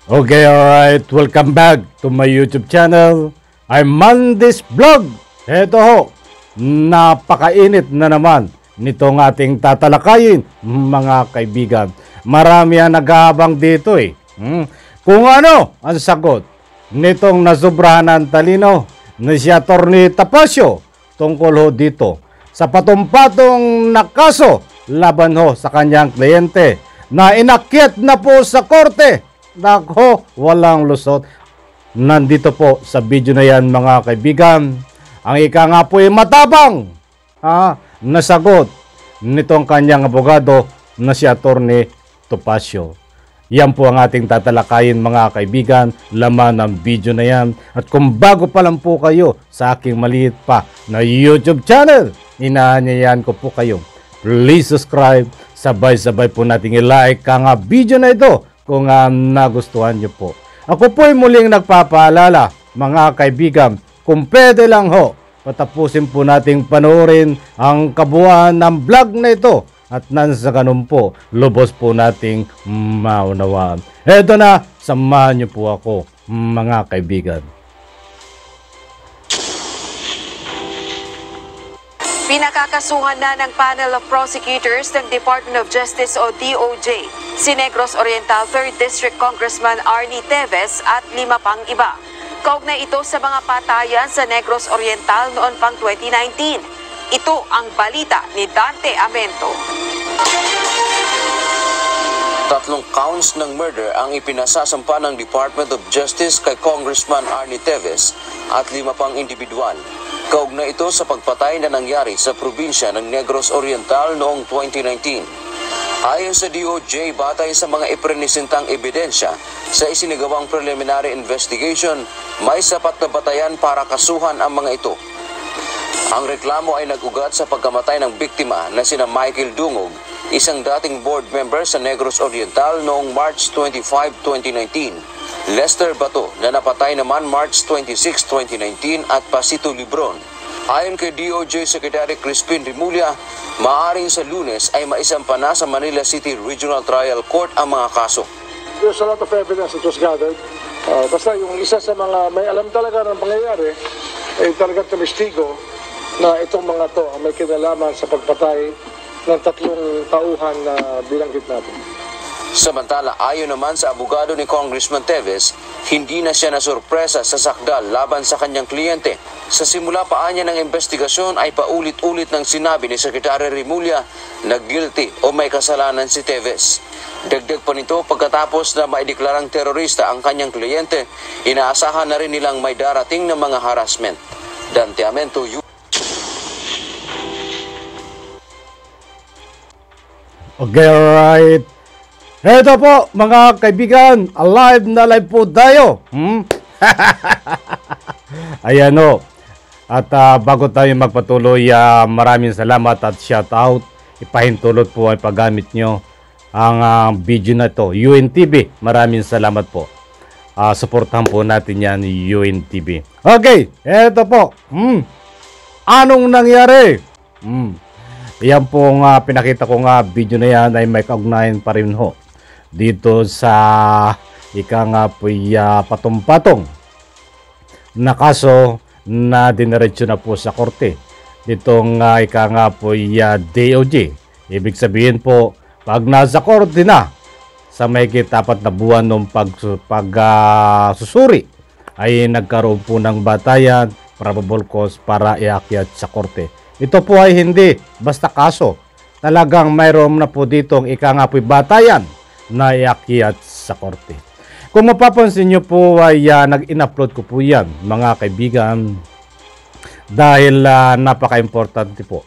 Okay, alright. Welcome back to my YouTube channel. I'm Mandis Vlog. Ito ho, napakainit na naman nitong ating tatalakayin, mga kaibigan. Marami ang nag-aabang dito eh. Kung ano ang sagot nitong nasobrahan ng talino na si Atty. Tapasio tungkol ho dito sa patumpatong na kaso laban ho sa kanyang kliyente na inakyat na po sa korte. Nako, walang lusot. Nandito po sa video na yan, mga kaibigan. Ang ika nga po ay matabang nasagot nitong kanyang abogado na si Atty. Tapasio. Yan po ang ating tatalakayin, mga kaibigan. Laman ng video na yan. At kung bago pa lang po kayo sa aking maliit pa na YouTube channel, inaanyayahan ko po kayo, please subscribe. Sabay-sabay po nating i-like ang video na ito kung nagustuhan nyo po. Ako po'y muling nagpapaalala, mga kaibigan, kung pwede lang ho, patapusin po nating panoorin ang kabuuan ng vlog na ito at nang sa ganun po, lubos po nating maunawaan. Eto na, samahan nyo po ako, mga kaibigan. Pinakakasuhan na ng panel of prosecutors ng Department of Justice o DOJ si Negros Oriental 3rd District Congressman Arnie Teves at 5 pang iba. Kaugnay ito sa mga patayan sa Negros Oriental noon pang 2019. Ito ang balita ni Dante Amento. 3 counts ng murder ang ipinasasampa ng Department of Justice kay Congressman Arnie Teves at 5 pang individual. Kaugnay ito sa pagpatay na nangyari sa probinsya ng Negros Oriental noong 2019. Ayon sa DOJ, batay sa mga iprenisintang ebidensya sa isinagawang preliminary investigation, may sapat na batayan para kasuhan ang mga ito. Ang reklamo ay nag-ugat sa pagkamatay ng biktima na sina Michael Dungog, isang dating board member sa Negros Oriental noong March 25, 2019. Lester Bato na napatay naman March 26, 2019 at Pasito Libron. Ayon kay DOJ Secretary Crispin Remulla, maaaring sa Lunes ay maisampa na sa Manila City Regional Trial Court ang mga kaso. There's a lot of evidence that was gathered. Basta yung isa sa mga may alam talaga ng pangyayari ay talagang testigo na itong mga to ang may kinalaman sa pagpatay ng 3 tauhan na binanggit natin. Samantala, ayon naman sa abogado ni Congressman Teves, hindi na siya nasurpresa sa sakdal laban sa kanyang kliyente. Sa simula pa niya ng investigasyon ay paulit-ulit nang sinabi ni Secretary Remulla na guilty o may kasalanan si Teves. Dagdag pa nito, pagkatapos na maideklarang terorista ang kanyang kliyente, inaasahan na rin nilang may darating na mga harassment. Dante Amento, Okay, alright. Ito po, mga kaibigan, alive na live po tayo. Ayan o. At bago tayo magpatuloy, maraming salamat at shout out. Ipahintulot po ay paggamit nyo ang video na to. UNTV, maraming salamat po. Supportahan po natin yan, UNTV. Okay, ito po. Anong nangyari? Yan pong pinakita ko video na yan ay may kaugnayan pa rin ho dito sa ika nga po patong-patong na kaso na diniretso na po sa korte ditong ika nga po DOJ. Ibig sabihin po, pag nasa korte na sa may 4 na buwan ng pagsusuri ay nagkaroon po ng batayan, probable cause para iakyat sa korte. Ito po ay hindi basta kaso. Talagang mayroon na po ditong ika nga po batayan na iakyat sa korte. Kung mapapansin nyo po ay nag-in-upload ko po yan, mga kaibigan, dahil napaka-importante po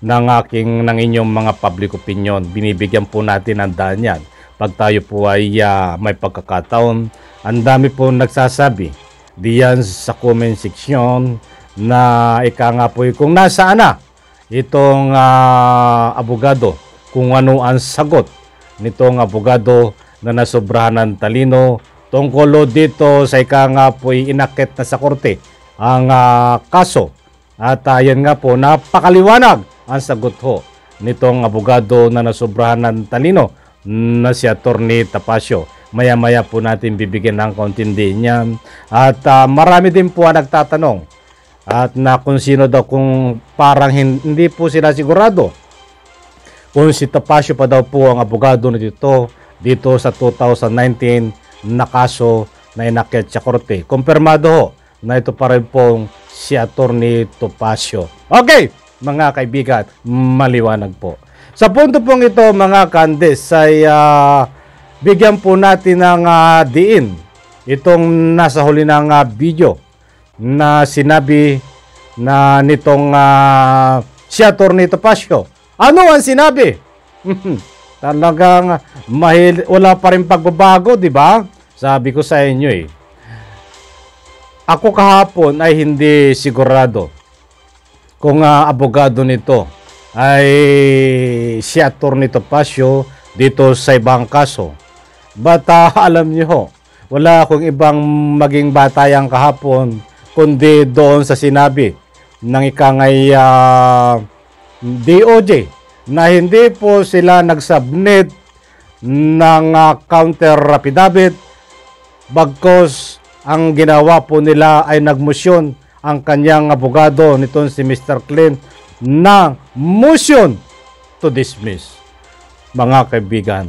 ng inyong mga public opinion. Binibigyan po natin ang daan yan. Pag tayo po ay may pagkakataon, ang dami po nagsasabi diyan sa comment section na ika nga po kung nasaan na itong abogado, kung ano ang sagot nitong abogado na nasobrahan ng talino tungkol dito sa ika nga po inakit na sa korte ang kaso. At yan nga po, napakaliwanag ang sagot ho nitong abogado na nasobrahan ng talino na si Atty. Tapasio. Maya-maya po natin bibigyan ng konting din yan. At marami din po ang nagtatanong at na kung sino daw, kung parang hindi po sila sigurado kung si Topacio pa daw po ang abogado dito sa 2019 na kaso na inakyat sa korte. Kumpirmado ho na ito pa rin pong si Attorney Topacio. Okay, mga kaibigan, maliwanag po. Sa punto pong ito, mga kandes, ay bigyan po natin ng diin itong nasa huli ng video na sinabi na nitong si Attorney Topacio. Ano ang sinabi? Talagang wala pa rin pagbabago, di ba? Sabi ko sa inyo ako kahapon ay hindi sigurado kung abogado nito ay si Attorney Topacio dito sa ibang kaso. But alam niyo wala akong ibang maging batayang kahapon kundi doon sa sinabi ng ikangay DOJ na hindi po sila nagsubmit ng counter affidavit bagkos ang ginawa po nila ay nagmotion ang kanyang abogado nitong si Mr. Clint na motion to dismiss. Mga kaibigan,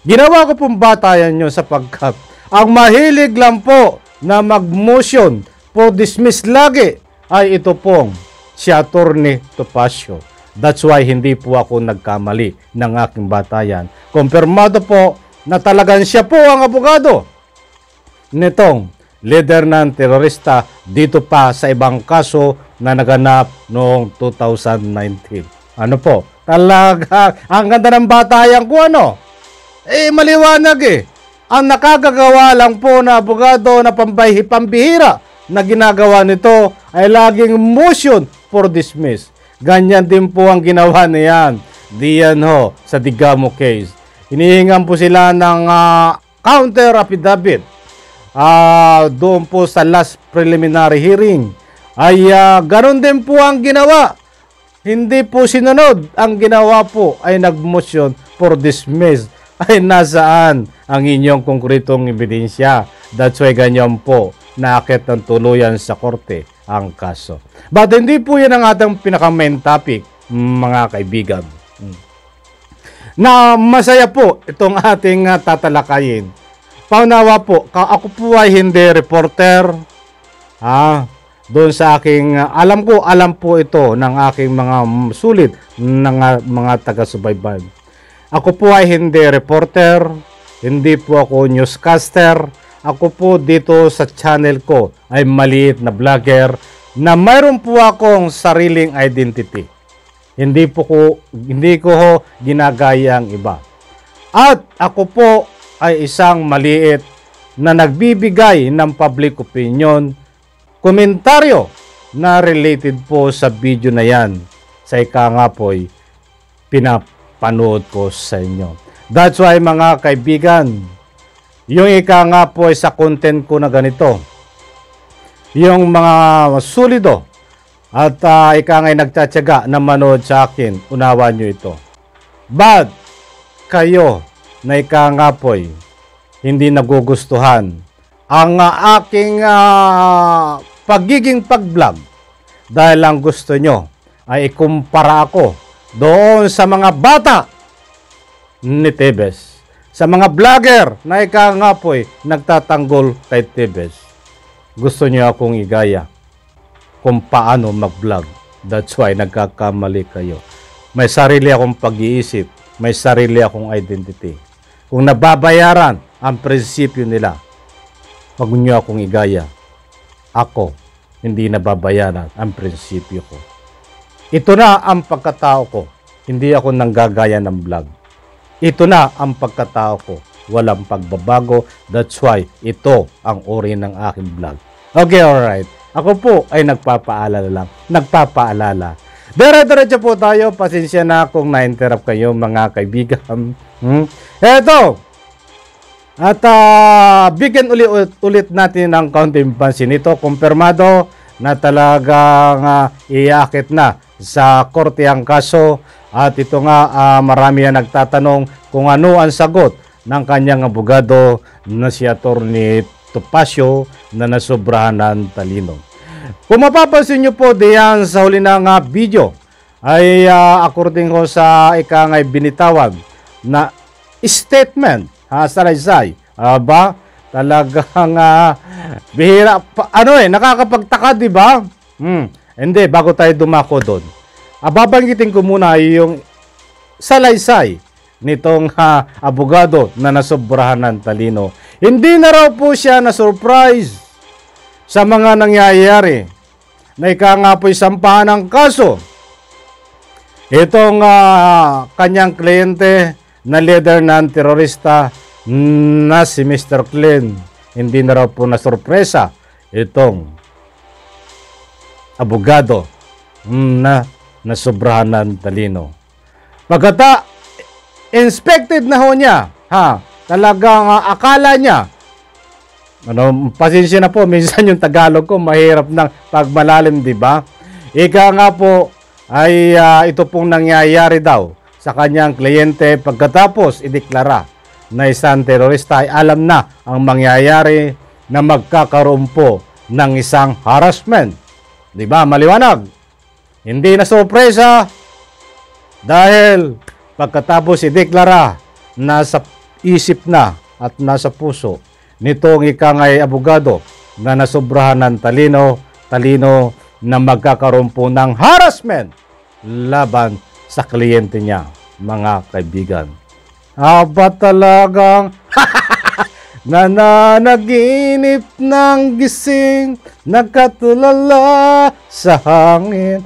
ginawa ko pong batayan nyo sapagkat ang mahilig lang po na mag-motion for dismiss lagi ay ito pong si Attorney Topacio. That's why hindi po ako nagkamali ng aking batayan. Kumpirmado po na talagang siya po ang abogado nitong leader ng terorista dito pa sa ibang kaso na naganap noong 2019. Ano po? Talaga, ang ganda ng batayan ko maliwanag Ang nakagagawa lang po na abogado na pambihira na ginagawa nito ay laging motion for dismiss. Ganyan din po ang ginawa niyan diyan sa Digamo case. Hinihingan po sila ng counter affidavit. Doon po sa last preliminary hearing ay ganon din po ang ginawa. Hindi po sinunod. Ang ginawa po ay nag-motion for dismiss. Ay nasaan ang inyong konkretong ebidensya? That's why ganyan po naakit ng tuluyan sa korte ang kaso. But hindi po yan ang ating pinaka-main topic, mga kaibigan. Na masaya po itong ating tatalakayin. Paunawa po, ako po ay hindi reporter. Doon sa aking, alam po ito ng aking mga sulit ng mga taga-subaybay. Ako po ay hindi reporter, hindi po ako newscaster. Ako po dito sa channel ko ay maliit na vlogger na mayroon po akong sariling identity. Hindi ko ginagaya ang iba. At ako po ay isang maliit na nagbibigay ng public opinion, komentaryo na related po sa video na yan. Sa nga po'y pinapanood ko sa inyo. That's why, mga kaibigan, yung nga po ay sa content ko na ganito, yung mga sulido at nga'y nagtsatsaga na manood sa akin, unawa nyo ito. But kayo na nga po'y hindi nagugustuhan ang aking pagiging pag-vlog dahil lang gusto nyo ay ikumpara ako doon sa mga bata ni Tevez, sa mga vlogger na nga po'y nagtatanggol kay Tevez. Gusto nyo akong igaya kung paano mag-vlog. That's why nagkakamali kayo. May sarili akong pag-iisip, may sarili akong identity. Kung nababayaran ang prinsipyo nila, wag nyo akong igaya. Ako, hindi nababayaran ang prinsipyo ko. Ito na ang pagkatao ko. Hindi ako nanggagaya ng vlog. Ito na ang pagkatao ko. Walang pagbabago. That's why ito ang uri ng aking vlog. Okay, alright. Ako po ay nagpapaalala. Dire-diretso po tayo. Pasensya na kung na-interrupt kayo, mga kaibigan. Eto. At bigyan ulit natin ng kaunting pansin. Ito, kumpirmado na talagang iakit na sa korte ang kaso. At ito nga, marami na nagtatanong kung ano ang sagot ng kanyang abogado na si Atty. Topacio na nasobrahan ng talino. Kung mapapansin nyo po diyan sa huli ng video ay according ko sa ikangay binitawan na statement salaysay ba talagang bihira nakakapagtaka, di ba? Hindi, bago tayo dumako doon, babanggitin ko muna yung salaysay nitong abogado na nasobrahan ng talino. Hindi na raw po siya na-surprise sa mga nangyayari na nga po'y sampahan ng kaso. Itong kanyang kliyente na leader ng terorista na si Mr. Clean. Hindi na raw po na-surpresa itong abogado na nasobrahan ng talino. Pagkata inspected na ho niya, talagang akala niya, pasensya na po, minsan yung Tagalog ko mahirap ng pagmalalim, di ba? Ika nga po ay ito pong nangyayari daw sa kanyang kliyente pagkatapos ideklara na isang terorista ay alam na ang mangyayari na magkakaroon po ng isang harassment. Di ba? Maliwanag. Hindi na sorpresa dahil pagkatapos ideklara, nasa isip na at nasa puso nitong ikangay abogado na nasobrahan ng talino na magkakaroon po ng harassment laban sa kliyente niya, mga kaibigan. Aba talagang nananaginip ng gising, nagkatulala sa hangin.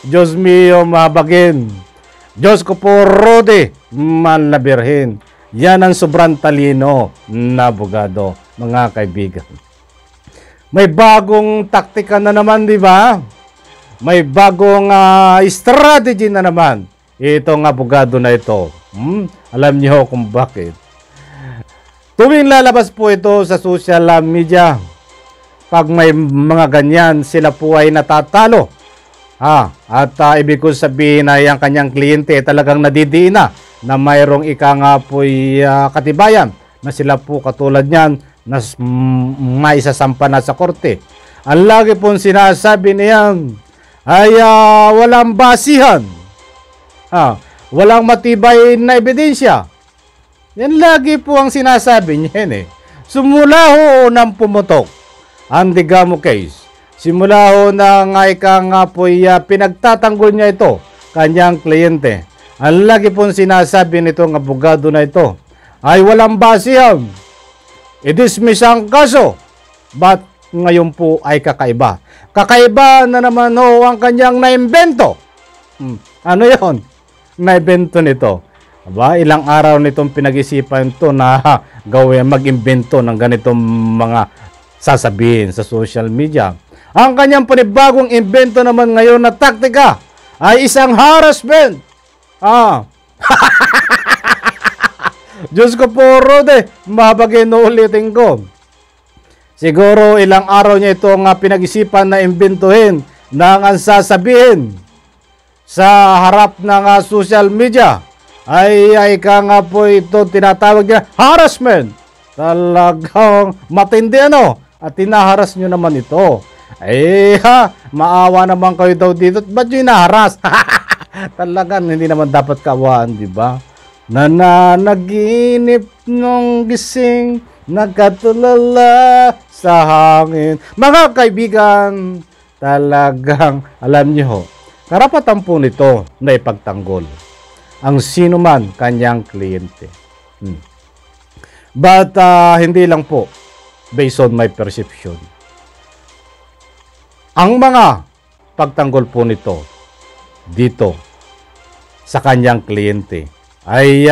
Diyos mio, mabagin. Diyos ko po, Rode, manlabirhin. Yan ang sobrang talino na abogado, mga kaibigan. May bagong taktika na naman, di ba? May bagong strategy na naman itong abogado na ito. Alam niyo kung bakit. Tuwing lalabas po ito sa social media, pag may mga ganyan, sila po ay natatalo. At ibig ko sabihin ay ang kanyang kliyente talagang nadidiin na mayroong nga po'y katibayan na sila po katulad niyan na may isasampa na sa korte. Ang lagi pong sinasabi niyan ay walang basihan, walang matibay na ebidensya. Yan lagi po ang sinasabi niyan Simula ho nang pumutok ang Digamo case, simula ho na nga po'y pinagtatanggol niya ito, kanyang kliyente. Ang lagi pong sinasabi nitong abogado na ito ay walang basihan. I-dismiss ang kaso. But ngayon po ay kakaiba. Kakaiba na naman ho ang kanyang naimbento. Ano yon? Naimbento nito. Ilang araw nitong pinag-isipan ito na gawin, mag-imbento ng ganitong mga sasabihin sa social media. Ang kanyang panibagong imbento naman ngayon na taktika ay isang harassment. Diyos ko po, Rode, mabagin ulitin ko. Siguro ilang araw niya ito nga pinag-isipan na imbentuhin na ang sasabihin sa harap ng social media ay nga po ito tinatawag niya harassment. Talagang matindi at tinaharas nyo naman ito. Maawa naman kayo daw dito. Ba't nyo inaharas? Talagang hindi naman dapat kawaan, di ba? Nananaginip nung gising, nagkatulala sa hangin. Mga kaibigan, talagang alam niyo, karapatan po nito na ipagtanggol ang sino man kanyang kliyente. But hindi lang po based on my perception. Ang mga pagtanggol po nito dito sa kanyang kliyente ay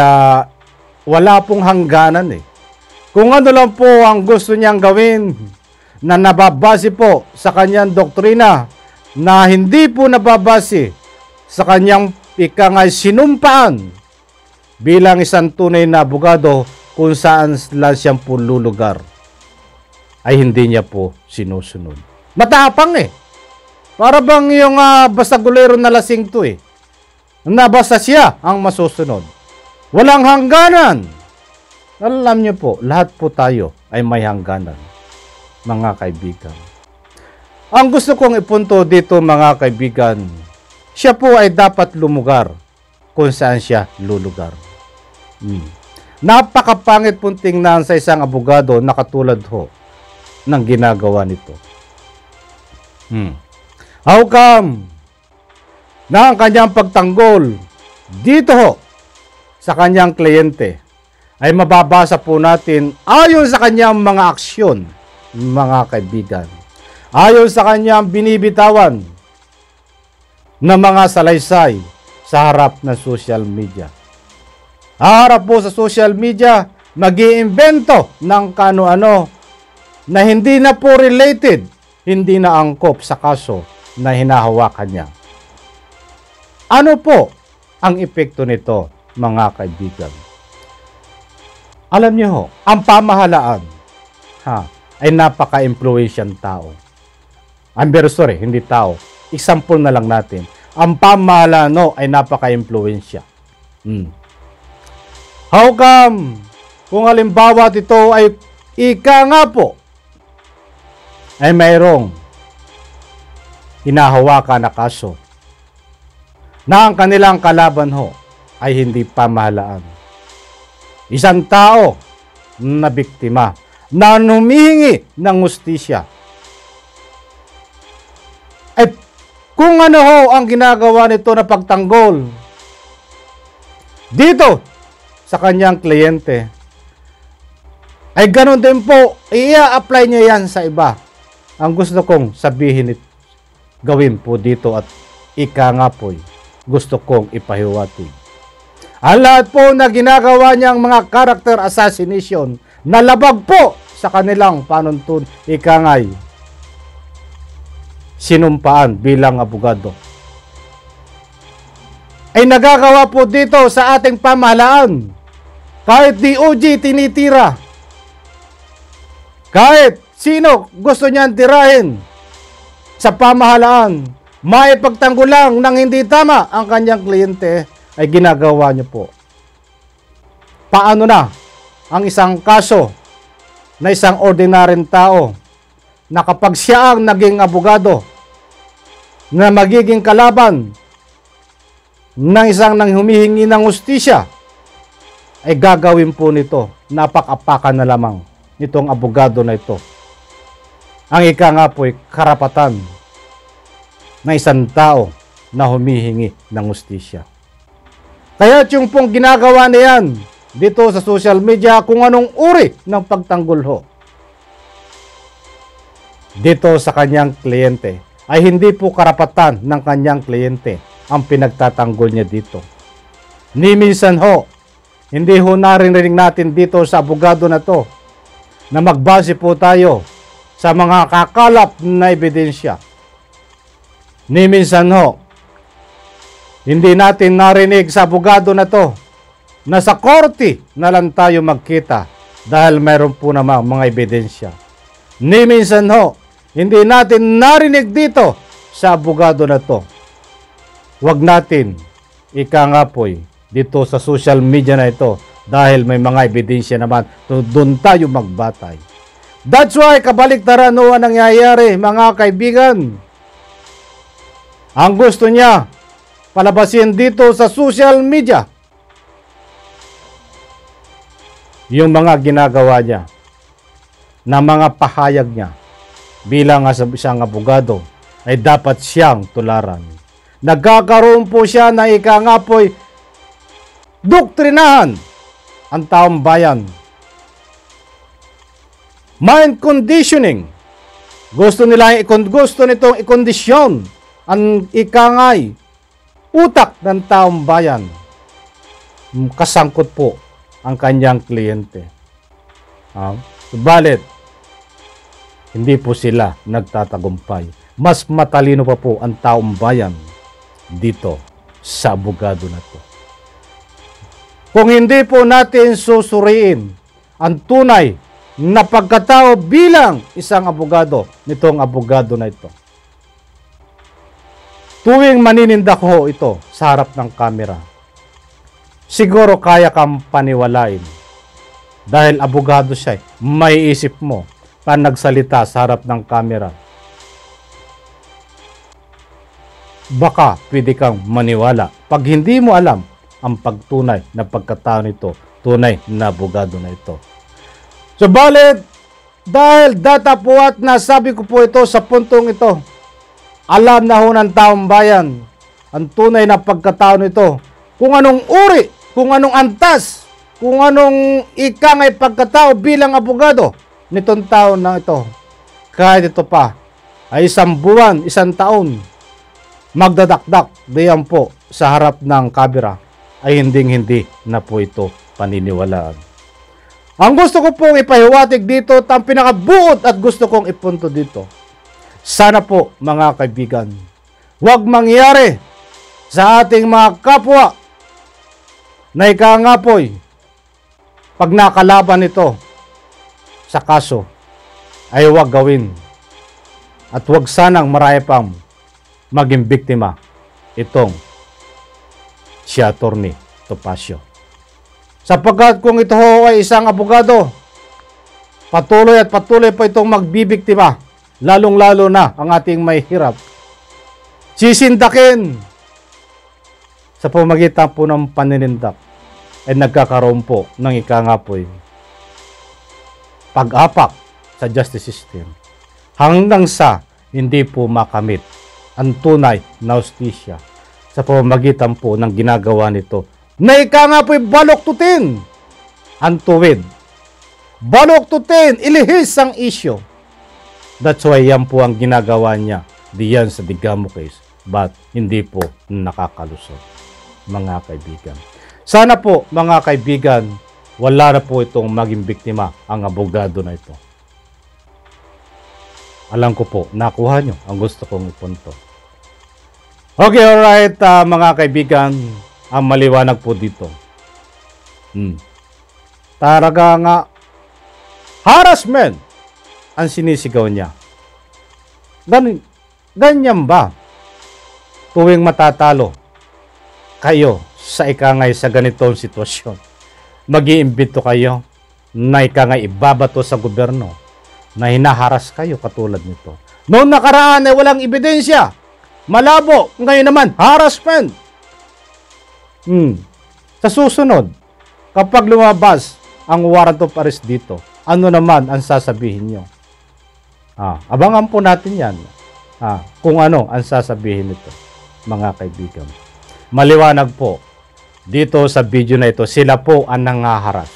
wala pong hangganan Kung ano lang po ang gusto niyang gawin na nababase po sa kanyang doktrina na hindi po nababase sa kanyang sinumpaan bilang isang tunay na abogado kung saan lang siyang po lulugar ay hindi niya po sinusunod. Matapang Para bang yung basta gulero na lasing to na basta siya ang masusunod. Walang hangganan. Alam niyo po, lahat po tayo ay may hangganan, mga kaibigan. Ang gusto kong ipunto dito, mga kaibigan, siya po ay dapat lumugar kung saan siya lulugar. Napakapangit pong tingnan sa isang abogado na katulad ho ng ginagawa nito. How come na ang kanyang pagtanggol dito ho sa kanyang kliyente ay mababasa po natin ayon sa kanyang mga aksyon, mga kaibigan. Ayon sa kanyang binibitawan na mga salaysay sa harap ng social media. Harap po sa social media, mag-iimbento ng kano-ano na hindi na po related, hindi na angkop sa kaso na hinahawakan niya. Ano po ang epekto nito, mga kaibigan? Alam niyo ho, ang pamahalaan ay napaka-influential tao. I'm very sorry, hindi tao. Example na lang natin. Ang pamahalaan ay napaka-influential. How come? Kung halimbawa ito ay ika nga po, ay mayroong hinahawakan na kaso na ang kanilang kalaban ho ay hindi pamahalaan. Isang tao na biktima na humihingi ng hustisya. Ay kung ano ho ang ginagawa nito na pagtanggol dito sa kanyang kliyente, ay ganun din po, i-apply niya yan sa iba. Ang gusto kong sabihin gawin po dito at ika nga po'y gusto kong ipahiwatig. Ang lahat po na ginagawa niyang mga character assassination na labag po sa kanilang panuntun, ika nga'y sinumpaan bilang abogado, ay nagagawa po dito sa ating pamahalaan. Kahit DOJ tinitira, kahit sino gusto niyan tirahin sa pamahalaan, maipagtanggol lang ng hindi tama ang kanyang kliyente, ay ginagawa niyo po. Paano na ang isang kaso na isang ordinaryong tao na kapag siya ang naging abogado na magiging kalaban ng isang nang humihingi ng hustisya, ay gagawin po nito, napak-apakan na lamang nitong abogado na ito. Ang ika nga po ay karapatan ng isang tao na humihingi ng hustisya. Kaya yung pong ginagawa niyan dito sa social media, kung anong uri ng pagtanggol ho dito sa kanyang kliyente, ay hindi po karapatan ng kanyang kliyente ang pinagtatanggol niya dito. Ni minsan ho, hindi ho narinig natin dito sa abogado na to na magbase po tayo sa mga kakalap na ebidensya. Ni minsan ho, hindi natin narinig sa abogado na to na sa korte na lang tayo magkita dahil mayroon po namang mga ebidensya. Ni minsan ho, hindi natin narinig dito sa abogado na to. Huwag natin ika nga po'y dito sa social media na ito dahil may mga ebidensya naman, doon tayo magbatay. That's why kabaliktaran ho ang nangyayari, mga kaibigan. Ang gusto niya palabasin dito sa social media yung mga ginagawa niya na mga pahayag niya bilang isang abogado ay dapat siyang tularan. Nagkakaroon po siya na ika nga po'y doktrinahan ang taong bayan. Mind conditioning. Gusto nitong ikondisyon ang ika nga'y utak ng taong bayan. Kasangkot po ang kanyang kliyente. Subalit, hindi po sila nagtatagumpay. Mas matalino pa po ang taong bayan dito sa abogado na to. Kung hindi po natin susuriin ang tunay na pagkatao bilang isang abogado nitong abogado na ito, tuwing maninindak ho ito sa harap ng kamera, siguro kaya kang paniwalain. Dahil abogado siya, may isip mo pa nagsalita sa harap ng kamera. Baka pwede kang maniwala pag hindi mo alam ang pagtunay na pagkatao nito, tunay na abogado na ito. Subalit, dahil data po at nasabi ko po ito sa puntong ito, alam na ho ng taong bayan ang tunay na pagkatao nito, kung anong uri, kung anong antas, kung anong ikangay pagkatao bilang abogado nitong tao na ito. Kahit ito pa ay 1 buwan, 1 taon, magdadakdak diyan po sa harap ng kamera, ay hindi na po ito paniniwalaan. Ang gusto ko pong ipahiwatig dito, ang pinakabuot at gusto kong ipunto dito, sana po mga kaibigan, huwag mangyari sa ating mga kapwa na ikangapoy pag nakalaban ito sa kaso ay huwag gawin at huwag sanang marami pang maging biktima itong si Attorney Topacio. Sapagkat kung ito ay isang abogado, patuloy pa itong magbibiktima, lalong-lalo na ang ating may hirap. Sisindakin sa pamagitan po ng paninindak ay nagkakaroon po ng ikangapoy pag-apak sa justice system hanggang sa hindi po makamit ang tunay na hustisya sa pamamagitan po ng ginagawa nito na ikangapoy baloktutin ang tuwid, baloktutin, ilihis ang isyo. That's why yan po ang ginagawa niya diyan sa Digamo case, but hindi po nakakalusot, mga kaibigan. Sana po mga kaibigan, wala na po itong maging biktima ang abogado na ito. Alam ko po, nakuha nyo ang gusto kong ipunto. Okay, alright mga kaibigan, ang maliwanag po dito. Talaga nga, harassment ang sinisigaw niya. Ganyan ba? Tuwing matatalo kayo sa ikangay sa ganitong sitwasyon, mag-iimbito kayo na ikangay ibabato sa gobyerno na hinaharas kayo katulad nito. Noong nakaraan ay walang ebidensya, malabo, ngayon naman harassment. Sa susunod, kapag lumabas ang warrant of arrest dito, ano naman ang sasabihin nyo? Abangan po natin yan. Kung ano ang sasabihin nito, mga kaibigan. Maliwanag po, dito sa video na ito, sila po ang nangaharas.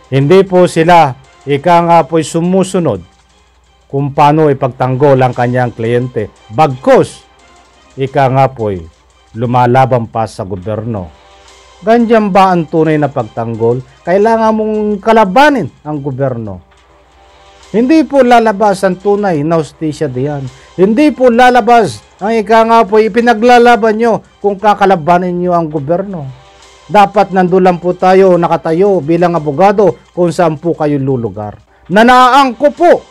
Hindi po sila, po'y sumusunod kung paano ipagtanggol ang kanyang kliyente. Bagkus, po'y lumalaban pa sa gobyerno. Ganyan ba ang tunay na pagtanggol? Kailangan mong kalabanin ang gobyerno. Hindi po lalabas ang tunay na hustisya diyan. Hindi po lalabas ang po'y ipinaglalaban nyo kung kakalabanin nyo ang gobyerno. Dapat nandun lang po tayo, nakatayo bilang abogado kung saan po kayo lulugar. Nanaangko po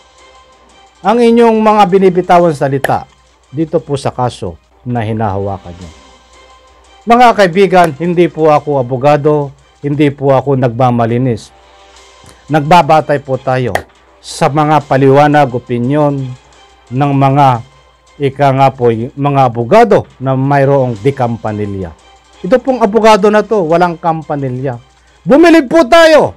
ang inyong mga binibitawan salita dito po sa kaso na hinahawakan nyo. Mga kaibigan, hindi po ako abogado, hindi po ako nagmamalinis. Nagbabatay po tayo sa mga paliwanag, opinyon ng mga mga abogado na mayroong di kampanilya. Ito pong abogado na to, walang kampanilya. Bumilib po tayo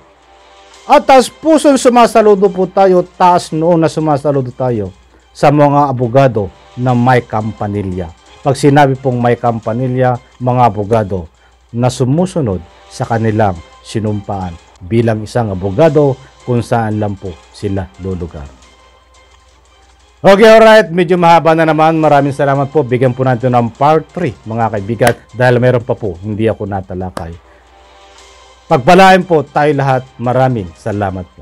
at taas pusong sumasaludo po tayo, taas noon na sumasaludo tayo sa mga abogado na may kampanilya. Pag sinabi pong may kampanilya, mga abogado na sumusunod sa kanilang sinumpaan bilang isang abogado kung saan lang po sila lulugar. Okay, alright. Medyo mahaba na naman. Maraming salamat po. Bigyan po natin ng part 3, mga kaibigan, dahil meron pa po, hindi ako natalakay. Pagpalain po tayo lahat. Maraming salamat po.